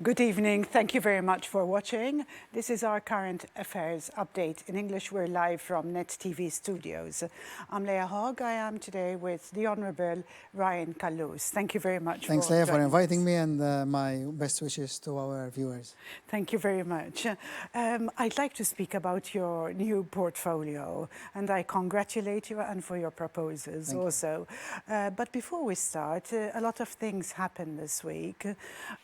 Good evening. Thank you very much for watching. This is our current affairs update. In English, we're live from Net TV studios. I'm Leah Hogg. I am today with the Honourable Ryan Callus. Thank you very much. Thanks, Leah, for inviting me, and my best wishes to our viewers. Thank you very much. I'd like to speak about your new portfolio, and I congratulate you and for your proposals also. But before we start, a lot of things happened this week,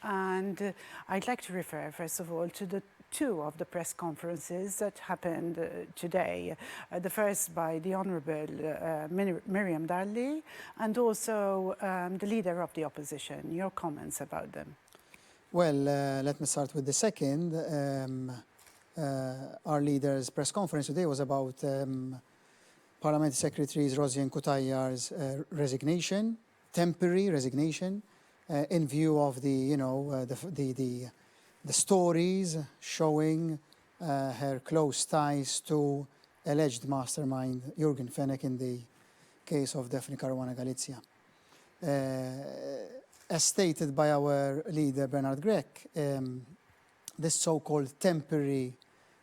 and I'd like to refer, first of all, to the two of the press conferences that happened today. The first by the Honourable Miriam Dalli, and also the leader of the opposition. Your comments about them? Well, let me start with the second. Our leader's press conference today was about Parliamentary Secretary Rosien Cutajar's resignation, temporary resignation, in view of the stories showing her close ties to alleged mastermind Jürgen Fenech in the case of Daphne Caruana Galizia. As stated by our leader Bernard Grech, this so-called temporary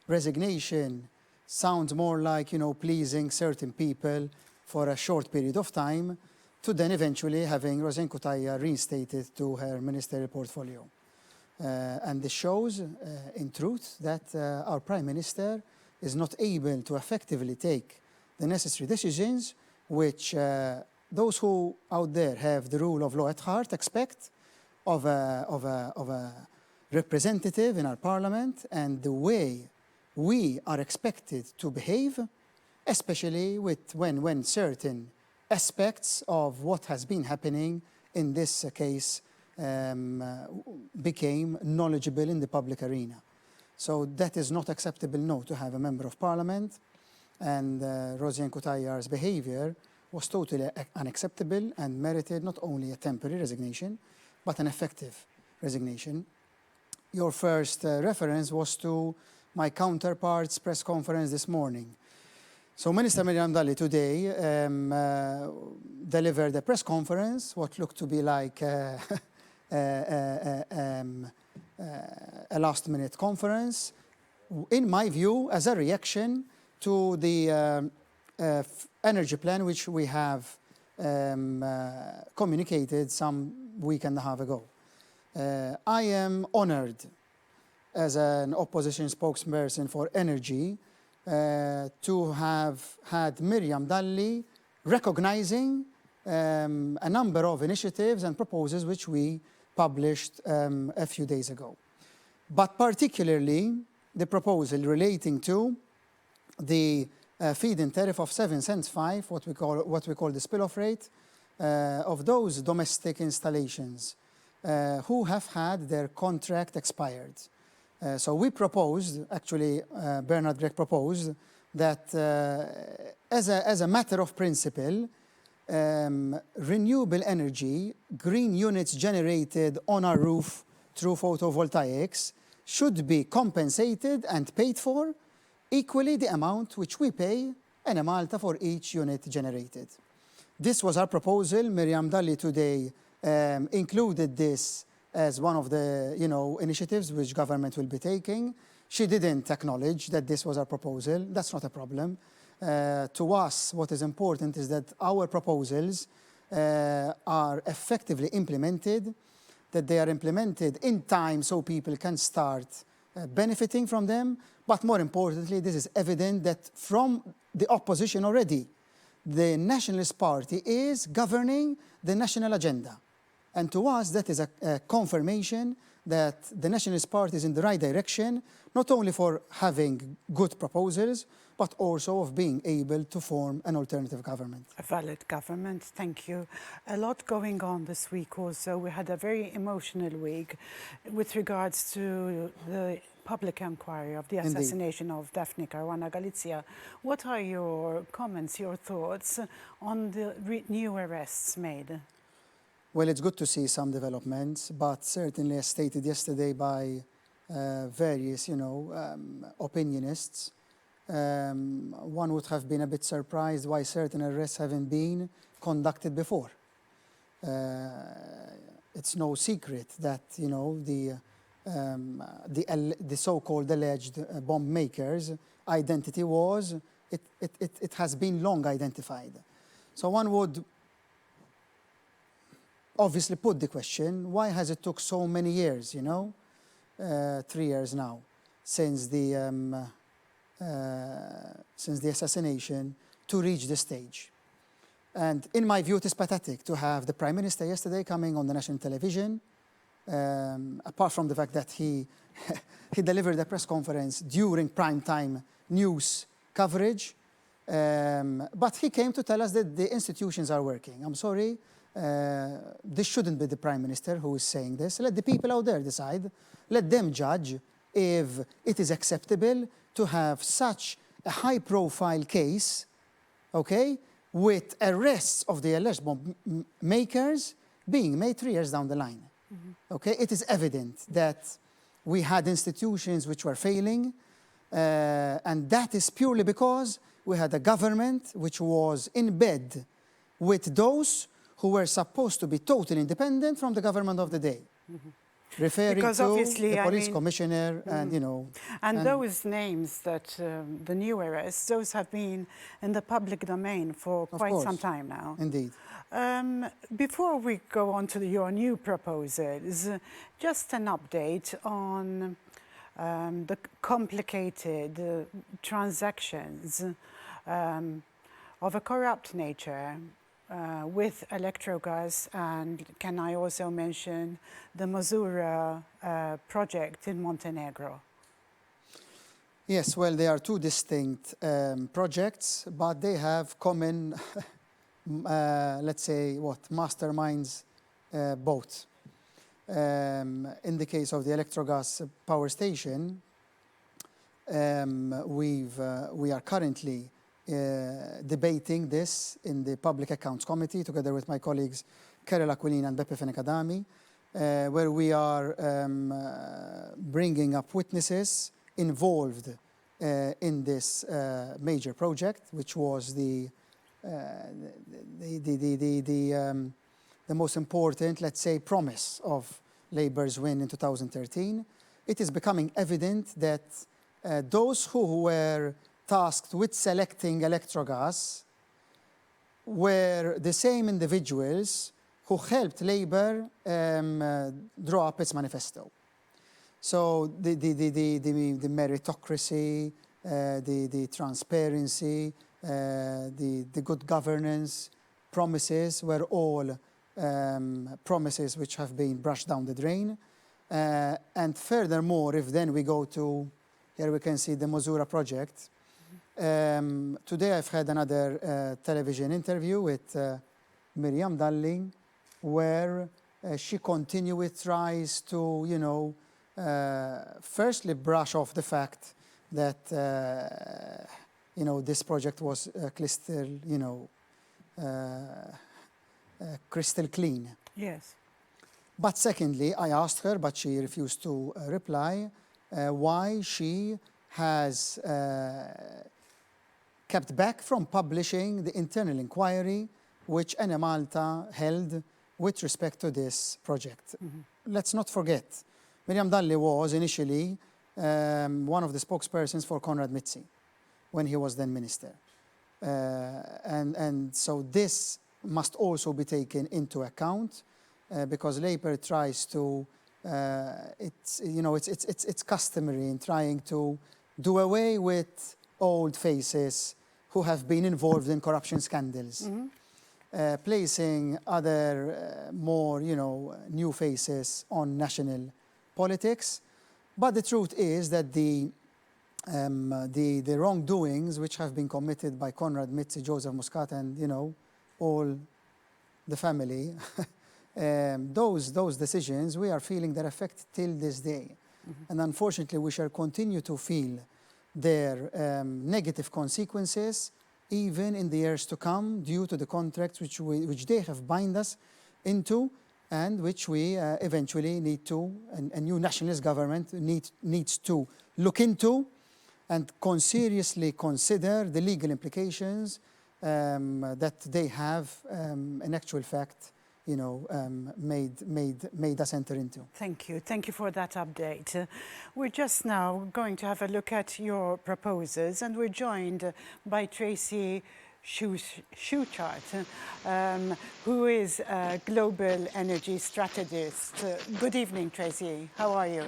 resignation sounds more like, pleasing certain people for a short period of time, to then eventually having Rosien Cutajar reinstated to her ministerial portfolio. And this shows, in truth, that our Prime Minister is not able to effectively take the necessary decisions which those who out there have the rule of law at heart expect of a representative in our Parliament, and the way we are expected to behave, especially when certain aspects of what has been happening in this case became knowledgeable in the public arena. So that is not acceptable, no, to have a Member of Parliament, and Rosien Cutajar's behaviour was totally unacceptable and merited not only a temporary resignation, but an effective resignation. Your first reference was to my counterpart's press conference this morning. So Minister Miriam Dalli today delivered a press conference, what looked to be like a last-minute conference, in my view, as a reaction to the energy plan which we have communicated some week and a half ago. I am honoured as an opposition spokesperson for energy to have had Miriam Dalli recognizing a number of initiatives and proposals which we published a few days ago. But particularly the proposal relating to the feed-in tariff of 7 cents 5, what we call the spill-off rate of those domestic installations who have had their contract expired. So we proposed, actually Bernard Grech proposed, that as a matter of principle, renewable energy, green units generated on our roof through photovoltaics should be compensated and paid for equally the amount which we pay in Malta for each unit generated. This was our proposal. Miriam Dalli today included this as one of the initiatives which government will be taking. She didn't acknowledge that this was our proposal. That's not a problem. To us, what is important is that our proposals are effectively implemented, that they are implemented in time so people can start benefiting from them. But more importantly, this is evident that from the opposition already, the Nationalist Party is governing the national agenda. And to us, that is a confirmation that the Nationalist Party is in the right direction, not only for having good proposals, but also of being able to form an alternative government. A valid government, thank you. A lot going on this week also. We had a very emotional week with regards to the public inquiry of the assassination of Daphne Caruana Galizia. What are your comments, your thoughts on the new arrests made? Well, it's good to see some developments, but certainly as stated yesterday by various, opinionists, one would have been a bit surprised why certain arrests haven't been conducted before. It's no secret that, the the so-called alleged bomb makers' identity was, it has been long identified. So one would obviously put the question, why has it took so many years, 3 years now, since the assassination to reach this stage? And in my view, it is pathetic to have the Prime Minister yesterday coming on the national television, apart from the fact that he delivered a press conference during prime time news coverage, but he came to tell us that the institutions are working. I'm sorry, this shouldn't be the Prime Minister who is saying this. Let the people out there decide. Let them judge if it is acceptable to have such a high-profile case, okay, with arrests of the alleged bomb makers being made 3 years down the line. Okay, it is evident that we had institutions which were failing, and that is purely because we had a government which was in bed with those who were supposed to be totally independent from the government of the day. Referring Because to obviously, the I police mean, commissioner and, And those names that the new arrests, those have been in the public domain for quite some course. time now. Indeed. Before we go on to your new proposals, just an update on the complicated transactions of a corrupt nature with Electrogas, and can I also mention the Mozura project in Montenegro? Yes, well, they are two distinct projects, but they have common, let's say, masterminds both. In the case of the Electrogas power station, we are currently debating this in the Public Accounts Committee together with my colleagues Kerala Aquilina and Beppe Fenekadami, where we are bringing up witnesses involved in this major project, which was the most important, let's say, promise of Labour's win in 2013. It is becoming evident that those who were tasked with selecting Electrogas were the same individuals who helped Labour draw up its manifesto. So the meritocracy, the transparency, the good governance promises were all promises which have been brushed down the drain. And furthermore, if then we go to, here we can see the Mozura project. Today I've had another television interview with Miriam Dalling, where she continually tries to, firstly brush off the fact that, this project was crystal clean. Yes. But secondly, I asked her, but she refused to reply, why she has kept back from publishing the internal inquiry which Ene Malta held with respect to this project. Let's not forget, Miriam Dalli was initially one of the spokespersons for Konrad Mizzi when he was then minister. And so this must also be taken into account because Labour tries to, it's customary in trying to do away with old faces who have been involved in corruption scandals, placing other more, new faces on national politics. But the truth is that the wrongdoings which have been committed by Konrad Mizzi, Joseph Muscat, and all the family, those decisions, we are feeling their effect till this day. And unfortunately, we shall continue to feel their negative consequences even in the years to come due to the contracts which they have bind us into and which we eventually need to, a new nationalist government needs to look into and seriously consider the legal implications that they have in actual fact, made us enter into. Thank you. Thank you for that update. We're just now going to have a look at your proposals, and we're joined by Tracy Schuchart, who is a global energy strategist. Good evening, Tracy. How are you?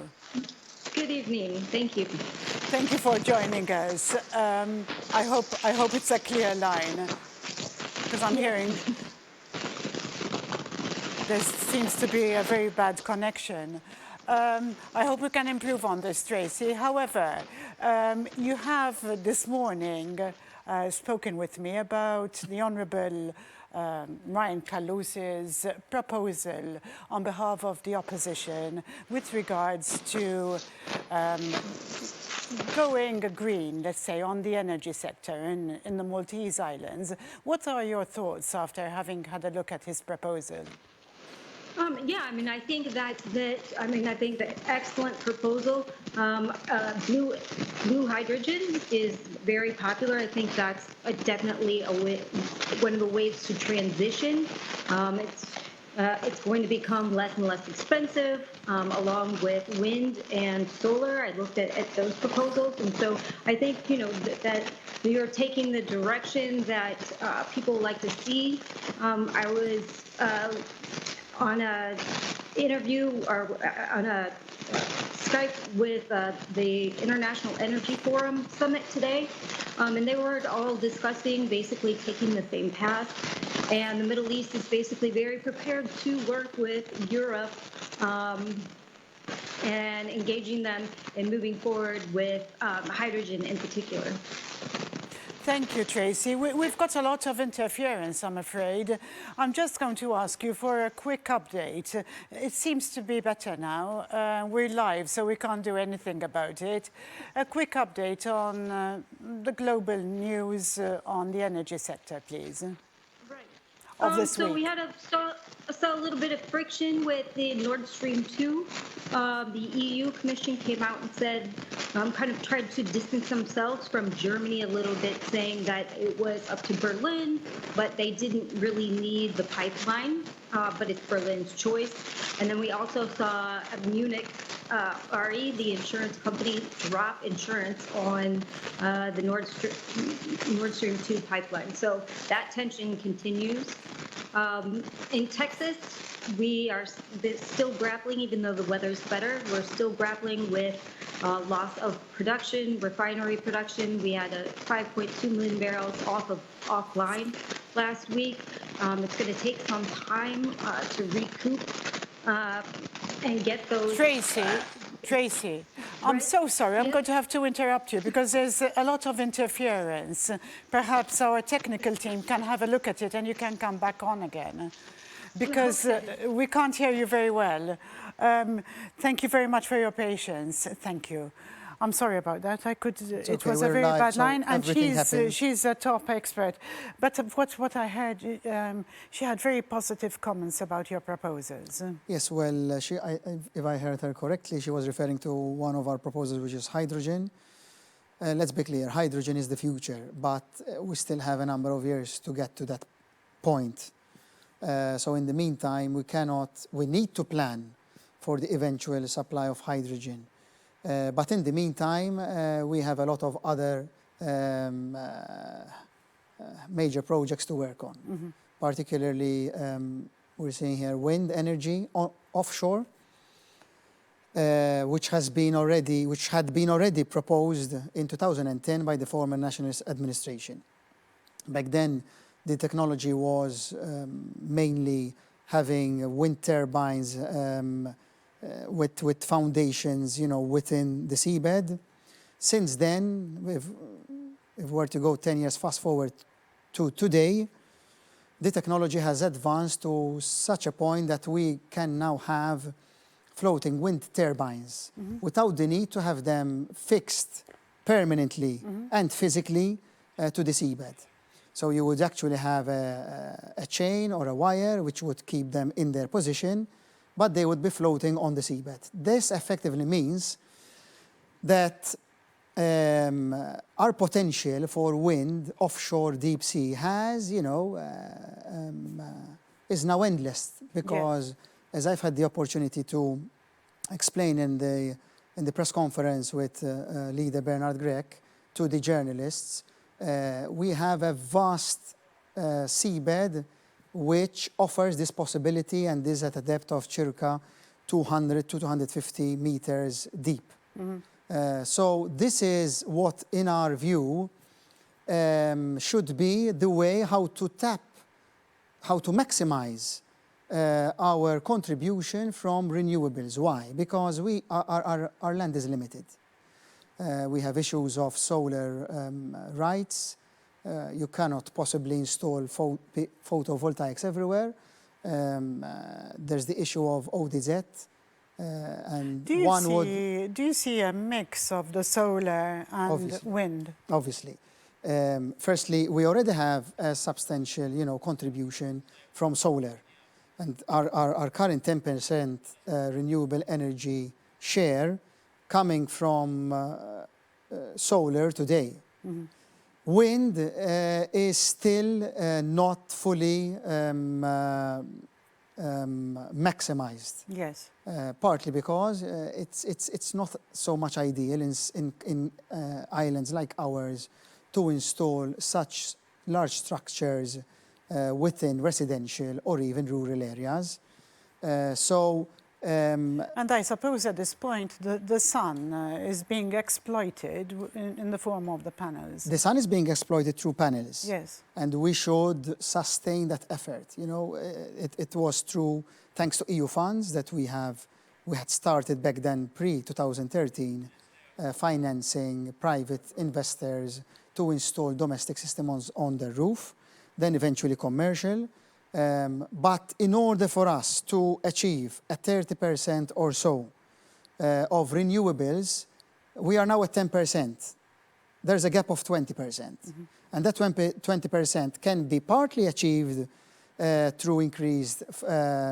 Good evening. Thank you. Thank you for joining us. I hope it's a clear line, because I'm hearing there seems to be a very bad connection. I hope we can improve on this, Tracy. However, you have this morning spoken with me about the Honourable Ryan Callus's proposal on behalf of the opposition with regards to going green, let's say, on the energy sector in the Maltese Islands. What are your thoughts after having had a look at his proposal? Yeah, I mean, I think that's excellent proposal. Blue hydrogen is very popular. I think that's definitely one of the ways to transition. It's going to become less and less expensive, along with wind and solar. I looked at those proposals, and so I think that you're taking the direction that people like to see. I was on a interview or on a Skype with the International Energy Forum Summit today, and they were all discussing basically taking the same path. And the Middle East is basically very prepared to work with Europe and engaging them in moving forward with hydrogen in particular. Thank you, Tracy. We've got a lot of interference, I'm afraid. I'm just going to ask you for a quick update. It seems to be better now. We're live, so we can't do anything about it. A quick update on the global news on the energy sector, please. Right. Of this so week. we had saw a little bit of friction with the Nord Stream 2. The EU Commission came out and said, kind of tried to distance themselves from Germany a little bit, saying that it was up to Berlin, but they didn't really need the pipeline, but it's Berlin's choice. And then we also saw Munich RE, the insurance company, drop insurance on the Nord Stream 2 pipeline. So that tension continues. In Texas, we are still grappling, even though the weather's better, we're still grappling with loss of production, refinery production. We had a 5.2 million barrels offline last week. It's going to take some time to recoup and get those. Tracy, I'm so sorry. I'm going to have to interrupt you because there's a lot of interference. Perhaps our technical team can have a look at it and you can come back on again, because we can't hear you very well. Thank you very much for your patience. Thank you. I'm sorry about that. It was a very bad line, and she's a top expert. But what I heard, she had very positive comments about your proposals. Yes, well, if I heard her correctly, she was referring to one of our proposals, which is hydrogen. Let's be clear, hydrogen is the future, but we still have a number of years to get to that point. So in the meantime, we need to plan for the eventual supply of hydrogen. But in the meantime, we have a lot of other major projects to work on. Mm-hmm. Particularly, we're seeing here wind energy offshore, which had been already proposed in 2010 by the former nationalist administration. Back then, the technology was mainly having wind turbines with foundations, within the seabed. Since then, if we were to go 10 years fast forward to today, the technology has advanced to such a point that we can now have floating wind turbines without the need to have them fixed permanently and physically to the seabed. So you would actually have a chain or a wire which would keep them in their position, but they would be floating on the seabed. This effectively means that our potential for wind offshore deep sea has, is now endless because, as I've had the opportunity to explain in the press conference with leader Bernard Grech to the journalists, we have a vast seabed which offers this possibility, and is at a depth of circa 200 to 250 meters deep. So this is what, in our view, should be the way how to maximize our contribution from renewables. Why? Because our land is limited. We have issues of solar rights. You cannot possibly install photovoltaics everywhere. There's the issue of ODZ. And do you see a mix of the solar and wind? Obviously. Firstly, we already have a substantial, contribution from solar. And our current 10% renewable energy share coming from solar today. Wind is still not fully maximized. Yes. Partly because it's not so much ideal in islands like ours to install such large structures within residential or even rural areas. And I suppose at this point the sun is being exploited in the form of the panels. The sun is being exploited through panels. Yes. And we should sustain that effort. It was true thanks to EU funds that we had started back then pre-2013 financing private investors to install domestic systems on the roof, then eventually commercial. But in order for us to achieve a 30% or so of renewables, we are now at 10%. There's a gap of 20%. And that 20% can be partly achieved through increased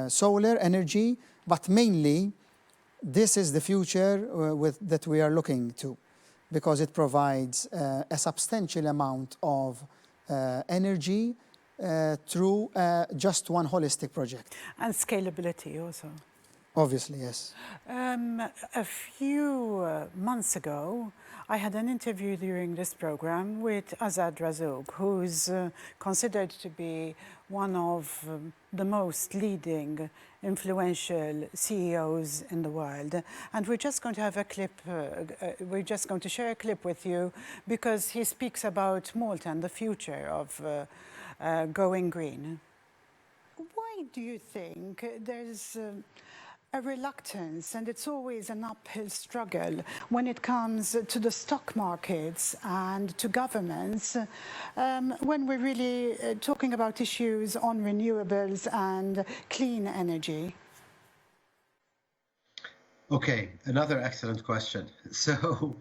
solar energy, but mainly this is the future that we are looking to, because it provides a substantial amount of energy through just one holistic project. And scalability also. Obviously, yes. A few months ago, I had an interview during this program with Azad Razouk, who's considered to be one of the most leading, influential CEOs in the world. And we're just going to have a clip, we're just going to share a clip with you, because he speaks about Malta and the future of going green. Why do you think there's a reluctance, and it's always an uphill struggle when it comes to the stock markets and to governments, when we're really talking about issues on renewables and clean energy? Okay, another excellent question. So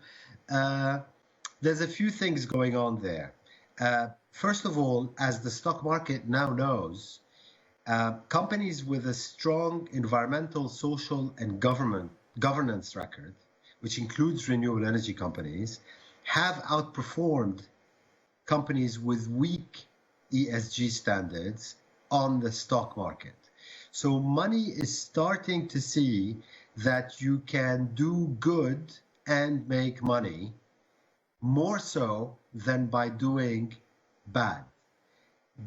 there's a few things going on there. First of all, as the stock market now knows, companies with a strong environmental, social, and governance record, which includes renewable energy companies, have outperformed companies with weak ESG standards on the stock market. So money is starting to see that you can do good and make money more so than by doing bad.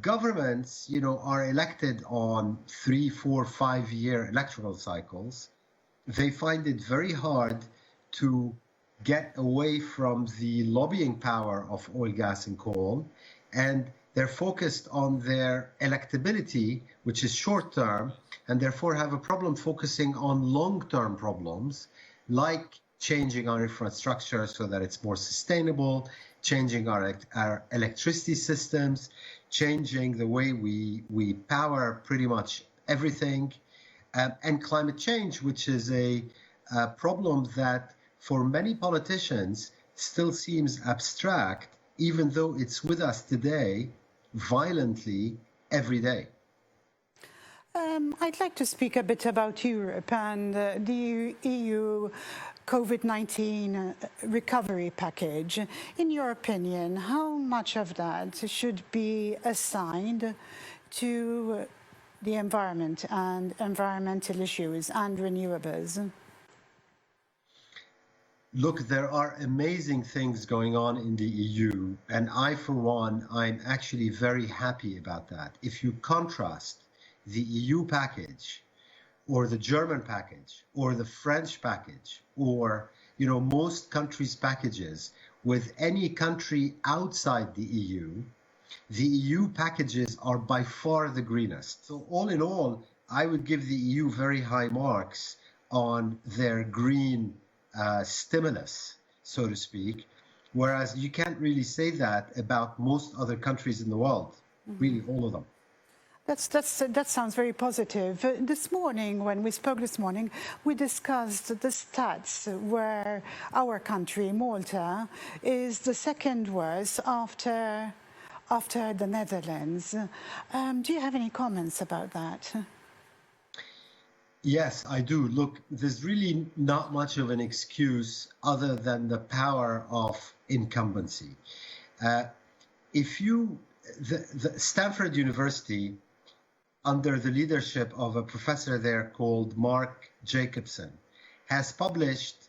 Governments, are elected on 3, 4, 5-year electoral cycles. They find it very hard to get away from the lobbying power of oil, gas, and coal, and they're focused on their electability, which is short-term, and therefore have a problem focusing on long-term problems, like changing our infrastructure so that it's more sustainable, changing our electricity systems, changing the way we power pretty much everything, and climate change, which is a problem that for many politicians still seems abstract, even though it's with us today violently every day. I'd like to speak a bit about Europe and the EU COVID-19 recovery package. In your opinion, how much of that should be assigned to the environment and environmental issues and renewables? Look, there are amazing things going on in the EU, and I, for one, I'm actually very happy about that. If you contrast the EU package or the German package or the French package or, most countries' packages with any country outside the EU packages are by far the greenest. So all in all, I would give the EU very high marks on their green stimulus, so to speak, whereas you can't really say that about most other countries in the world, really all of them. That sounds very positive. This morning, when we spoke this morning, we discussed the stats where our country, Malta, is the second worst after the Netherlands. Do you have any comments about that? Yes, I do. Look, there's really not much of an excuse other than the power of incumbency. The Stanford University, under the leadership of a professor there called Mark Jacobson, has published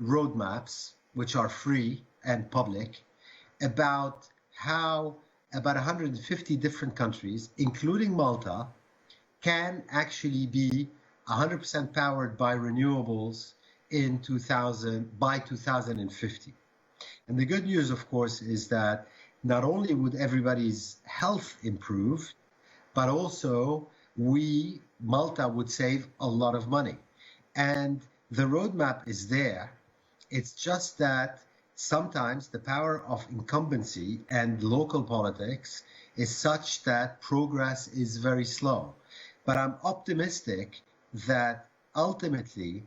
roadmaps, which are free and public, about how about 150 different countries, including Malta, can actually be 100% powered by renewables by 2050. And the good news, of course, is that not only would everybody's health improve, but also Malta would save a lot of money. And the roadmap is there. It's just that sometimes the power of incumbency and local politics is such that progress is very slow. But I'm optimistic that ultimately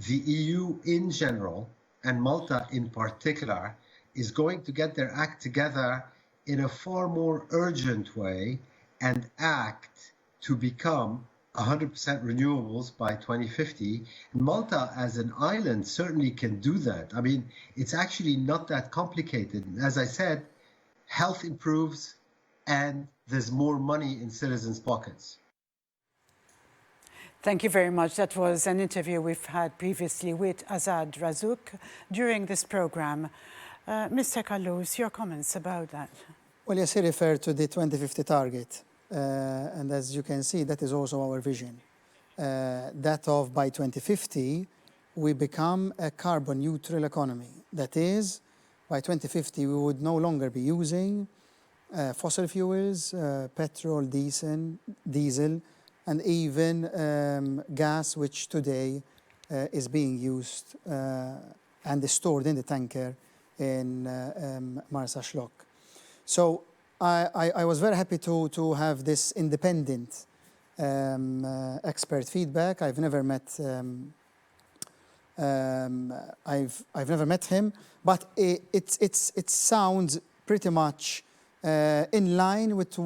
the EU in general and Malta in particular is going to get their act together in a far more urgent way and act to become 100% renewables by 2050. And Malta as an island certainly can do that. I mean, it's actually not that complicated. As I said, health improves and there's more money in citizens' pockets. Thank you very much. That was an interview we've had previously with Azad Razouk during this program. Mr. Callus, your comments about that? Well, yes, he referred to the 2050 target. And as you can see, that is also our vision. That of by 2050, we become a carbon neutral economy. That is, by 2050, we would no longer be using fossil fuels, petrol, diesel, and even gas, which today is being used and is stored in the tanker in Marsa Shlock. So I was very happy to have this independent expert feedback. I've never met him, but it sounds pretty much in line with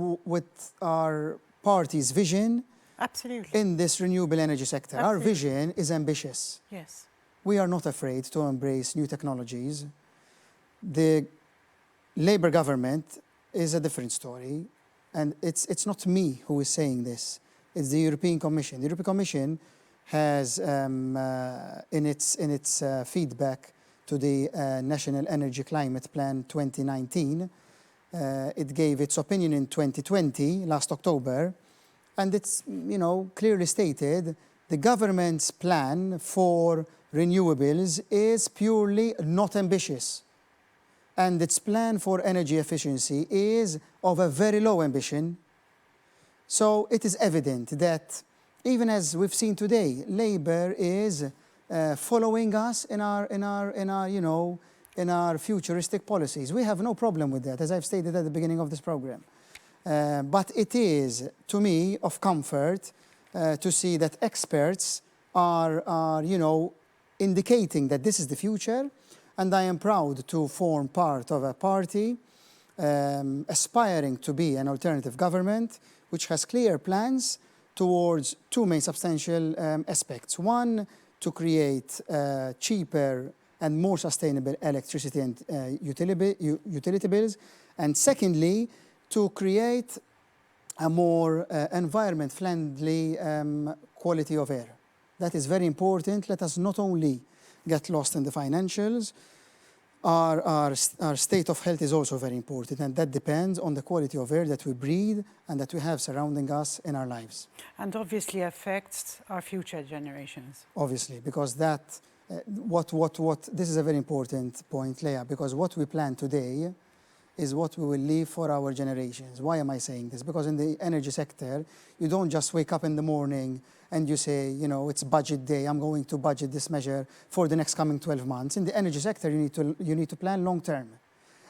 our party's vision. Absolutely. In this renewable energy sector. Absolutely. Our vision is ambitious. Yes. We are not afraid to embrace new technologies. The Labour government is a different story, and it's not me who is saying this. It's the European Commission. The European Commission has, in its feedback to the National Energy Climate Plan 2019, it gave its opinion in 2020, last October, and it's clearly stated the government's plan for renewables is purely not ambitious. And its plan for energy efficiency is of a very low ambition. So it is evident that even as we've seen today, Labour is following us in our futuristic policies. We have no problem with that, as I've stated at the beginning of this program. But it is, to me, of comfort to see that experts are indicating that this is the future, and I am proud to form part of a party aspiring to be an alternative government which has clear plans towards two main substantial aspects. One, to create cheaper and more sustainable electricity and utility bills, and secondly, to create a more environment-friendly quality of air. That is very important. Let us not only get lost in the financials, our state of health is also very important, and that depends on the quality of air that we breathe and that we have surrounding us in our lives. And obviously affects our future generations. Obviously, because that, this is a very important point, Leah, because what we plan today is what we will leave for our generations. Why am I saying this? Because in the energy sector, you don't just wake up in the morning and you say, you know, it's budget day, I'm going to budget this measure for the next coming 12 months. In the energy sector, you need to plan long term.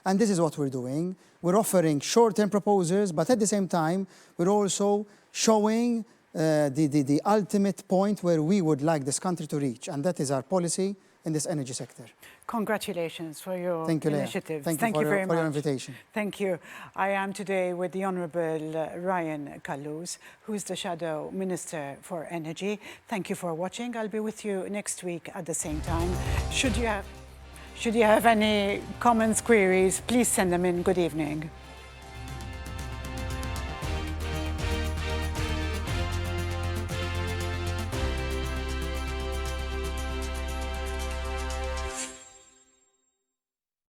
And this is what we're doing. We're offering short-term proposals, but at the same time, we're also showing the ultimate point where we would like this country to reach, and that is our policy in this energy sector. Congratulations for your initiative. Thank you very much for your invitation. Thank you. I am today with the Honourable Ryan Callus, who is the Shadow Minister for Energy. Thank you for watching. I'll be with you next week at the same time. Should you have any comments, queries, please send them in. Good evening.